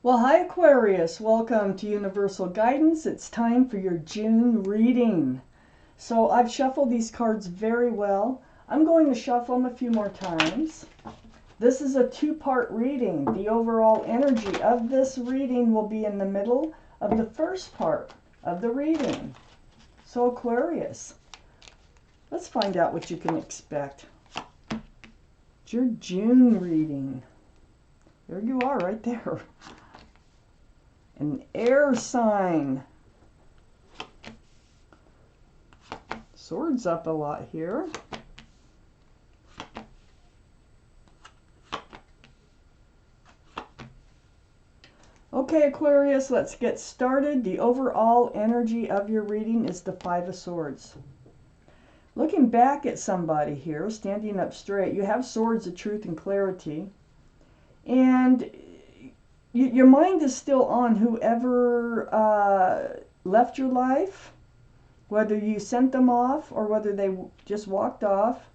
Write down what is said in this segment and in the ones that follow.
Well, hi Aquarius, welcome to Universal Guidance. It's time for your June reading. So I've shuffled these cards very well. I'm going to shuffle them a few more times. This is a two-part reading. The overall energy of this reading will be in the middle of the first part of the reading. So Aquarius, let's find out what you can expect. It's your June reading. There you are right there. An air sign. Swords up a lot here. Okay, Aquarius, let's get started. The overall energy of your reading is the Five of Swords. Looking back at somebody here, standing up straight, you have swords of truth and clarity. And your mind is still on whoever left your life, whether you sent them off or whether they just walked off.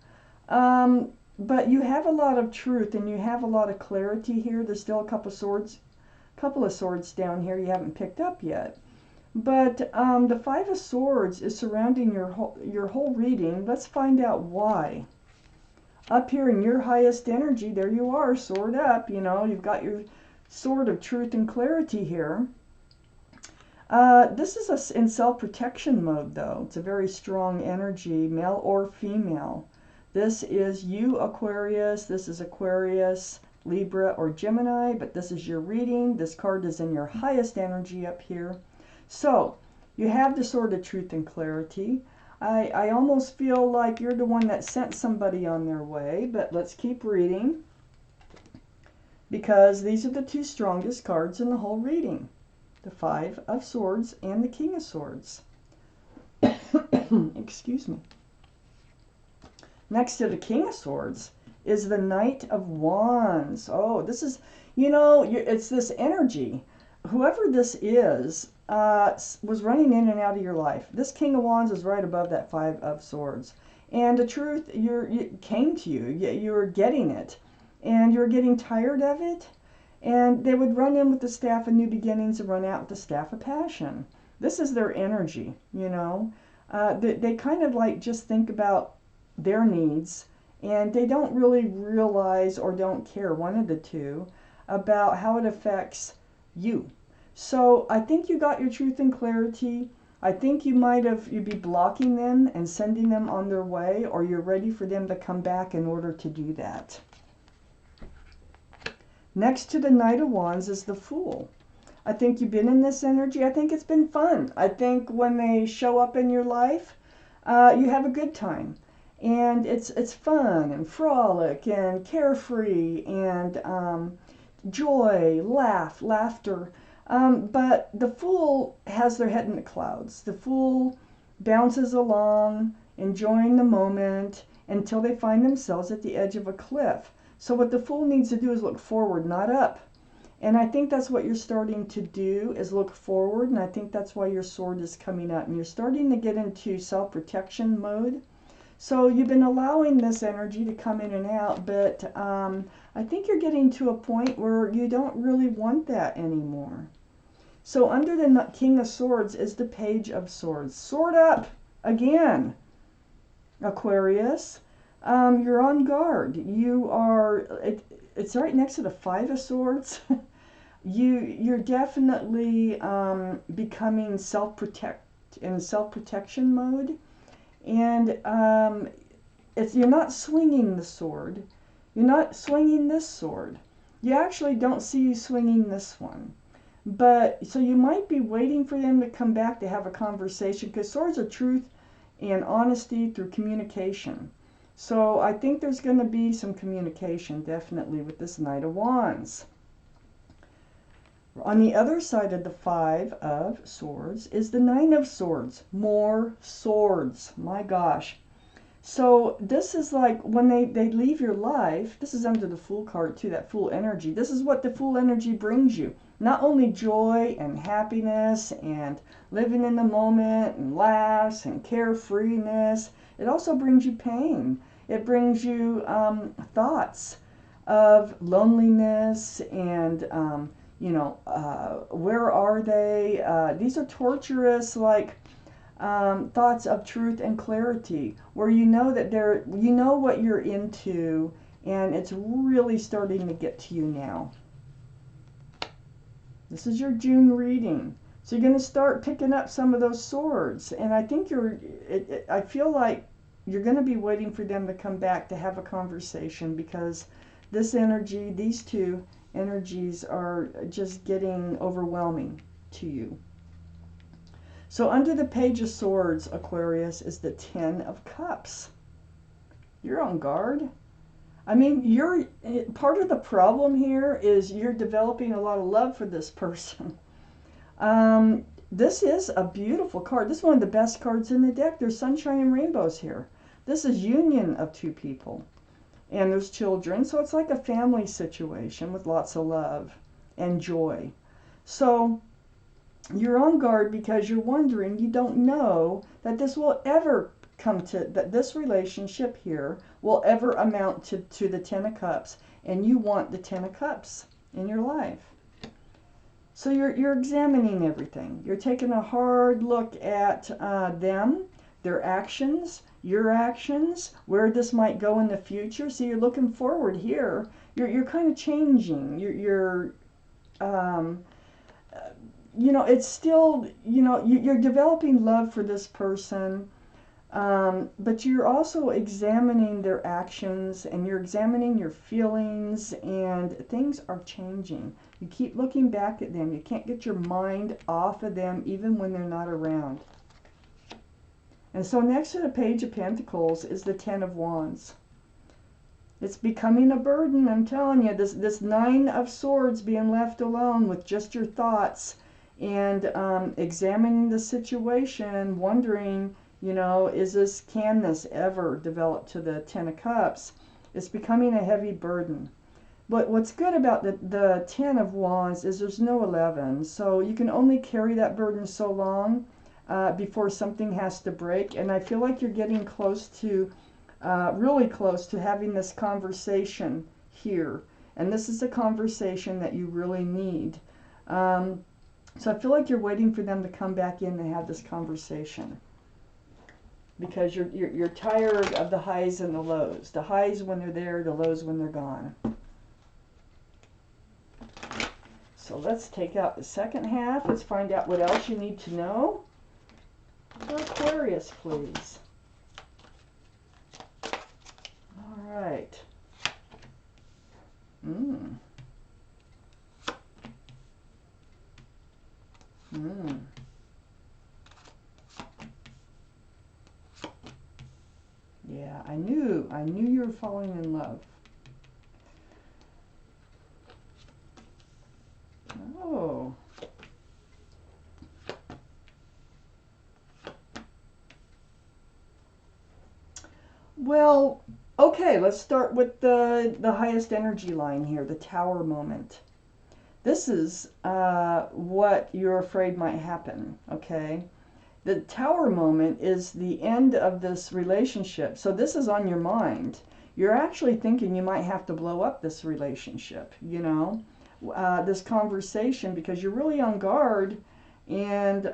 But you have a lot of truth and you have a lot of clarity here. There's still a couple of swords down here you haven't picked up yet. But the Five of Swords is surrounding your whole reading. Let's find out why. Up here in your highest energy, there you are, sword up. You know, you've got your sword of truth and clarity here. This is in self-protection mode, though. It's a very strong energy, male or female. This is you, Aquarius. This is Aquarius, Libra, or Gemini, but this is your reading. This card is in your highest energy up here. So, you have the sword of truth and clarity. I almost feel like you're the one that sent somebody on their way, but let's keep reading, because these are the two strongest cards in the whole reading. The Five of Swords and the King of Swords. Excuse me. Next to the King of Swords is the Knight of Wands. Oh, this is, you know, it's this energy. Whoever this is was running in and out of your life. This King of Wands is right above that Five of Swords. And the truth it came to you. You were getting it. And you're getting tired of it. And they would run in with the staff of new beginnings and run out with the staff of passion. This is their energy, you know. They kind of like just think about their needs, and they don't really realize or don't care, one of the two, about how it affects you. So I think you got your truth and clarity. I think you'd be blocking them and sending them on their way, or you're ready for them to come back in order to do that. Next to the Knight of Wands is the Fool. I think you've been in this energy. I think it's been fun. I think when they show up in your life, you have a good time. And it's fun and frolic and carefree and joy, laughter. But the Fool has their head in the clouds. The Fool bounces along, enjoying the moment until they find themselves at the edge of a cliff. So what the Fool needs to do is look forward, not up. And I think that's what you're starting to do, is look forward. And I think that's why your sword is coming up. And you're starting to get into self-protection mode. So you've been allowing this energy to come in and out. But I think you're getting to a point where you don't really want that anymore. So under the King of Swords is the Page of Swords. Sword up again, Aquarius. You're on guard. You are, it's right next to the Five of Swords. You're definitely becoming in self-protection mode. And you're not swinging the sword. You're not swinging this sword. You actually don't see you swinging this one. But, so you might be waiting for them to come back to have a conversation, because swords are truth and honesty through communication. So I think there's going to be some communication, definitely, with this Knight of Wands. On the other side of the Five of Swords is the Nine of Swords. More swords. My gosh. So this is like when they leave your life. This is under the Fool card too, that Fool energy. This is what the Fool energy brings you. Not only joy and happiness and living in the moment and laughs and carefreeness. It also brings you pain. It brings you thoughts of loneliness and where are they? These are torturous, like, thoughts of truth and clarity, where you know that you know what you're into, and it's really starting to get to you now. This is your June reading. So you're going to start picking up some of those swords, and I think I feel like you're going to be waiting for them to come back to have a conversation, because this energy, these two energies, are just getting overwhelming to you. So under the Page of Swords, Aquarius, is the Ten of Cups. You're on guard. I mean, part of the problem here is you're developing a lot of love for this person. This is a beautiful card. This is one of the best cards in the deck. There's sunshine and rainbows here. This is union of two people. And there's children. So it's like a family situation with lots of love and joy. So you're on guard because you're wondering, you don't know that this will ever that this relationship here will ever amount to the Ten of Cups, and you want the Ten of Cups in your life. So you're examining everything. You're taking a hard look at them, their actions, your actions, where this might go in the future. So you're looking forward here. You're kind of changing. It's still, you're developing love for this person, but you're also examining their actions, and you're examining your feelings, and things are changing. You keep looking back at them. You can't get your mind off of them even when they're not around. And so next to the Page of Pentacles is the Ten of Wands. It's becoming a burden, I'm telling you. This Nine of Swords, being left alone with just your thoughts, and examining the situation, wondering, can this ever develop to the Ten of Cups? It's becoming a heavy burden. But what's good about the Ten of Wands is there's no 11, so you can only carry that burden so long before something has to break. And I feel like you're getting close to, really close to having this conversation here. And this is a conversation that you really need. So I feel like you're waiting for them to come back in and have this conversation, because you're tired of the highs and the lows. The highs when they're there, the lows when they're gone. So let's take out the second half. Let's find out what else you need to know for Aquarius, please. All right. Yeah, I knew you were falling in love. Oh. Well, okay, let's start with the highest energy line here, the Tower moment. This is what you're afraid might happen, okay? The Tower moment is the end of this relationship. So this is on your mind. You're actually thinking you might have to blow up this relationship, this conversation, because you're really on guard, and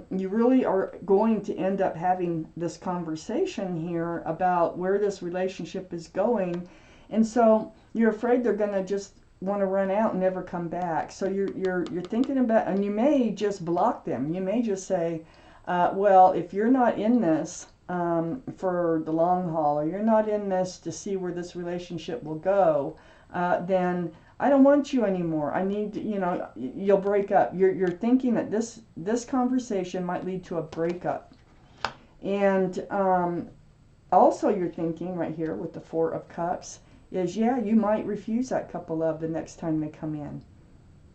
you really are going to end up having this conversation here about where this relationship is going. And so you're afraid they're going to just want to run out and never come back. So you're thinking about, and you may just block them. You may just say, well, if you're not in this for the long haul, or you're not in this to see where this relationship will go, then I don't want you anymore. I need to, you'll break up. You're thinking that this conversation might lead to a breakup. And also you're thinking right here with the Four of Cups is, yeah, you might refuse that cup of love the next time they come in.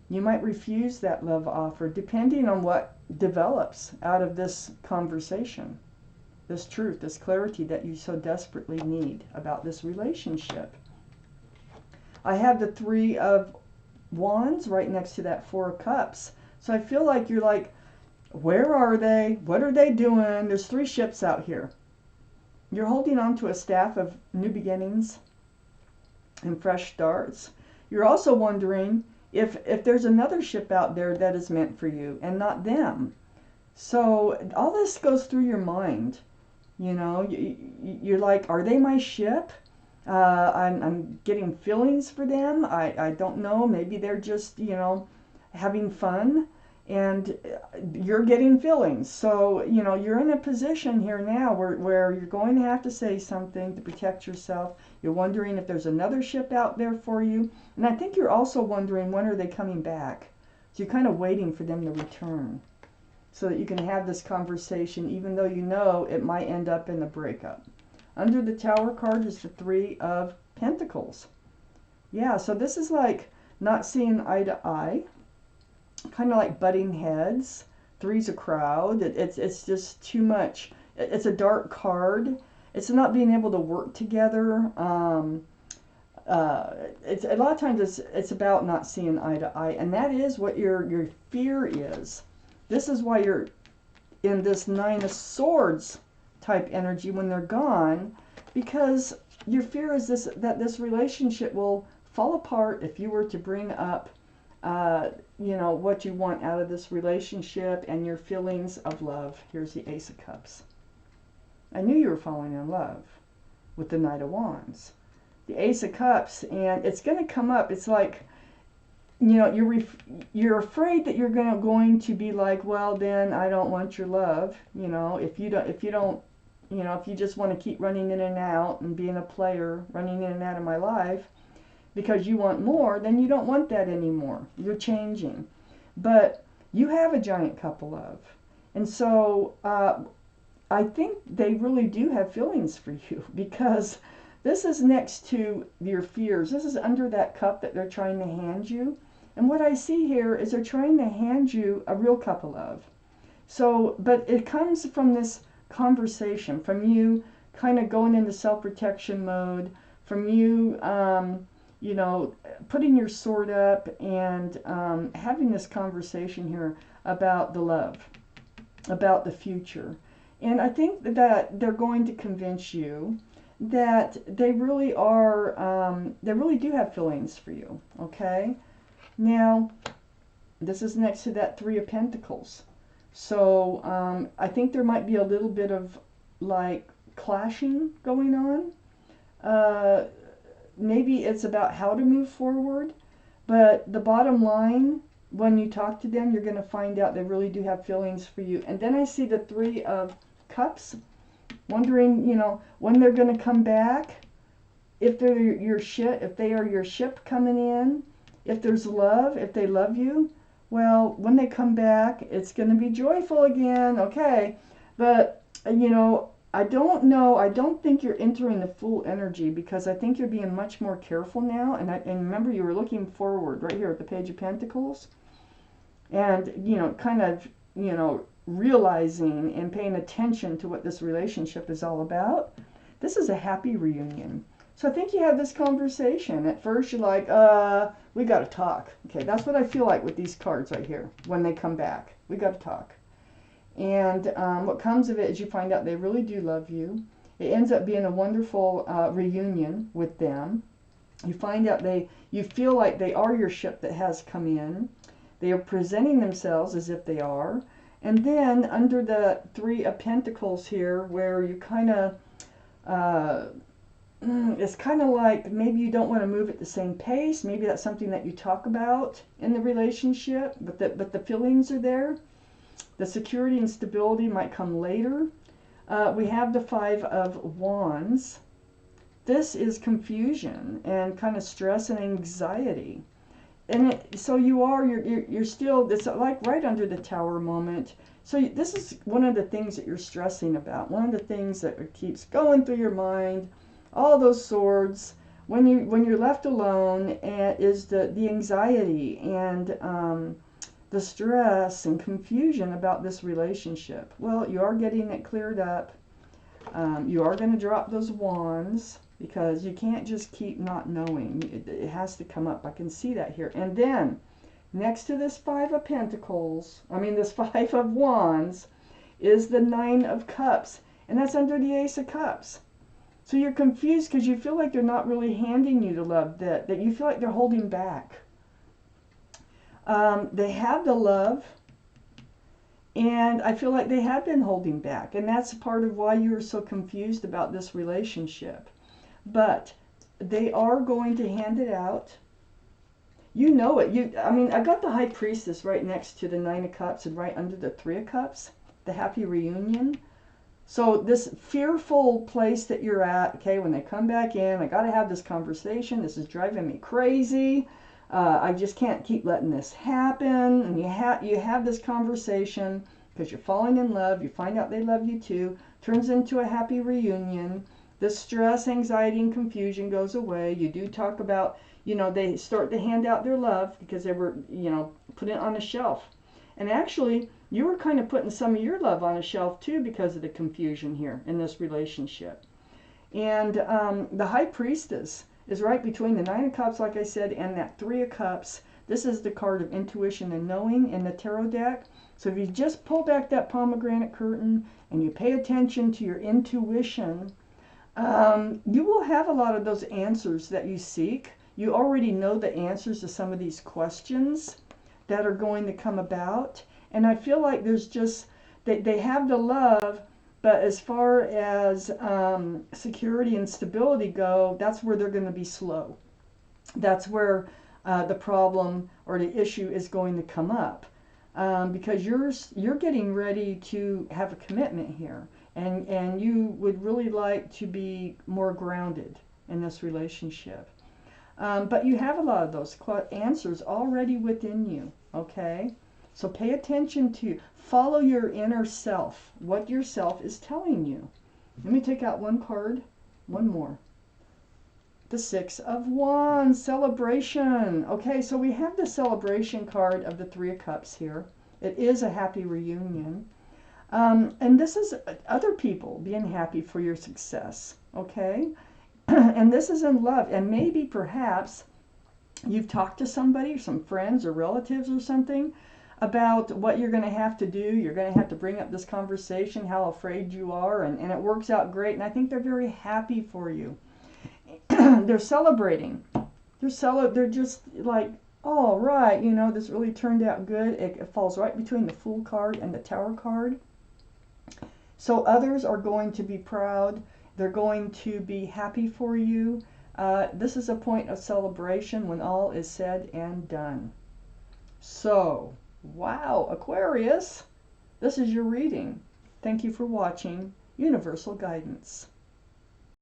You might refuse that love offer, depending on what develops out of this conversation, this truth, this clarity that you so desperately need about this relationship. I have the Three of Wands right next to that Four of Cups. So I feel like you're like, where are they? What are they doing? There's three ships out here. You're holding on to a staff of new beginnings and fresh starts. You're also wondering if there's another ship out there that is meant for you and not them. So all this goes through your mind. You know, you're like, are they my ship? I'm getting feelings for them. I don't know. Maybe they're just, you know, having fun, and you're getting feelings. So, you know, you're in a position here now where you're going to have to say something to protect yourself. You're wondering if there's another ship out there for you. And I think you're also wondering, when are they coming back? So you're kind of waiting for them to return, so that you can have this conversation, even though you know it might end up in a breakup. Under the Tower card is the Three of Pentacles. Yeah, so this is like not seeing eye to eye, kind of like butting heads. Three's a crowd. It's just too much. It's a dark card. It's not being able to work together. It's a lot of times it's about not seeing eye to eye, and that is what your fear is. This is why you're in this Nine of Swords type energy when they're gone, because your fear is that this relationship will fall apart if you were to bring up, you know, what you want out of this relationship and your feelings of love. Here's the Ace of Cups. I knew you were falling in love with the Knight of Wands. The Ace of Cups, and it's going to come up. It's like, you know, you're afraid that you're going to be like, well, then I don't want your love. You know, if you don't, you know, if you just want to keep running in and out and being a player, running in and out of my life because you want more, then you don't want that anymore. You're changing. But you have a Giant Cup of love. And so I think they really do have feelings for you, because this is next to your fears. This is under that cup that they're trying to hand you. And what I see here is they're trying to hand you a real cup of love. So, but it comes from this conversation, from you kind of going into self-protection mode, from you, you know, putting your sword up and having this conversation here about the love, about the future. And I think that they're going to convince you that they really are, they really do have feelings for you, okay? Now, this is next to that Three of Pentacles. So I think there might be a little bit of like clashing going on. Maybe it's about how to move forward, but the bottom line, when you talk to them, you're going to find out they really do have feelings for you. And then I see the Three of Cups, wondering, you know, when they're going to come back, if they're your ship, if they are your ship coming in, if there's love, if they love you. Well, when they come back, it's going to be joyful again, okay? But, you know, I don't know. I don't think you're entering the full energy, because I think you're being much more careful now. And remember, you were looking forward right here at the Page of Pentacles. And, you know, kind of, you know, realizing and paying attention to what this relationship is all about. This is a happy reunion. So I think you have this conversation. At first you're like, we got to talk. Okay, that's what I feel like with these cards right here. When they come back, we got to talk. And what comes of it is you find out they really do love you. It ends up being a wonderful reunion with them. You find out you feel like they are your ship that has come in. They are presenting themselves as if they are. And then under the Three of Pentacles here, where you kind of, it's kind of like maybe you don't want to move at the same pace. Maybe that's something that you talk about in the relationship, but the feelings are there. The security and stability might come later. We have the Five of Wands. This is confusion and kind of stress and anxiety. And so you're still, it's like right under the Tower moment. So this is one of the things that you're stressing about. One of the things that keeps going through your mind, all those swords, when you're left alone, is the anxiety and the stress and confusion about this relationship. Well, you are getting it cleared up. You are going to drop those wands, because you can't just keep not knowing. It has to come up. I can see that here. And then, next to this Five of Pentacles, this Five of Wands, is the Nine of Cups. And that's under the Ace of Cups. So you're confused because you feel like they're not really handing you the love, that you feel like they're holding back. They have the love, and I feel like they have been holding back, and that's part of why you were so confused about this relationship. But they are going to hand it out. You know it. I mean, I got the High Priestess right next to the Nine of Cups and right under the Three of Cups, the happy reunion. So this fearful place that you're at, okay, when they come back in, I got to have this conversation. This is driving me crazy. I just can't keep letting this happen. And you have this conversation because you're falling in love. You find out they love you too. Turns into a happy reunion. The stress, anxiety, and confusion goes away. You do talk about, they start to hand out their love because they were, put it on a shelf. And actually, you were kind of putting some of your love on a shelf too because of the confusion here in this relationship. And the High Priestess is right between the Nine of Cups, like I said, and that Three of Cups. This is the card of intuition and knowing in the tarot deck. So if you just pull back that pomegranate curtain and you pay attention to your intuition, you will have a lot of those answers that you seek. You already know the answers to some of these questions that are going to come about. And I feel like there's just, they have the love, but as far as security and stability go, that's where they're going to be slow. That's where the problem or the issue is going to come up. Because you're getting ready to have a commitment here. And you would really like to be more grounded in this relationship. But you have a lot of those answers already within you, okay? So pay attention to, follow your inner self, what your self is telling you. Let me take out one card, one more. The Six of Wands, celebration. Okay, so we have the celebration card of the Three of Cups here. It is a happy reunion. And this is other people being happy for your success, okay? And this is in love. And maybe, perhaps, you've talked to somebody, some friends or relatives or something, about what you're going to have to do. You're going to have to bring up this conversation, how afraid you are, and it works out great. And I think they're very happy for you. They're celebrating. They're just like, oh, right, this really turned out good. It falls right between the Fool card and the Tower card. So others are going to be proud. They're going to be happy for you. This is a point of celebration when all is said and done. So, wow, Aquarius, this is your reading. Thank you for watching Universal Guidance.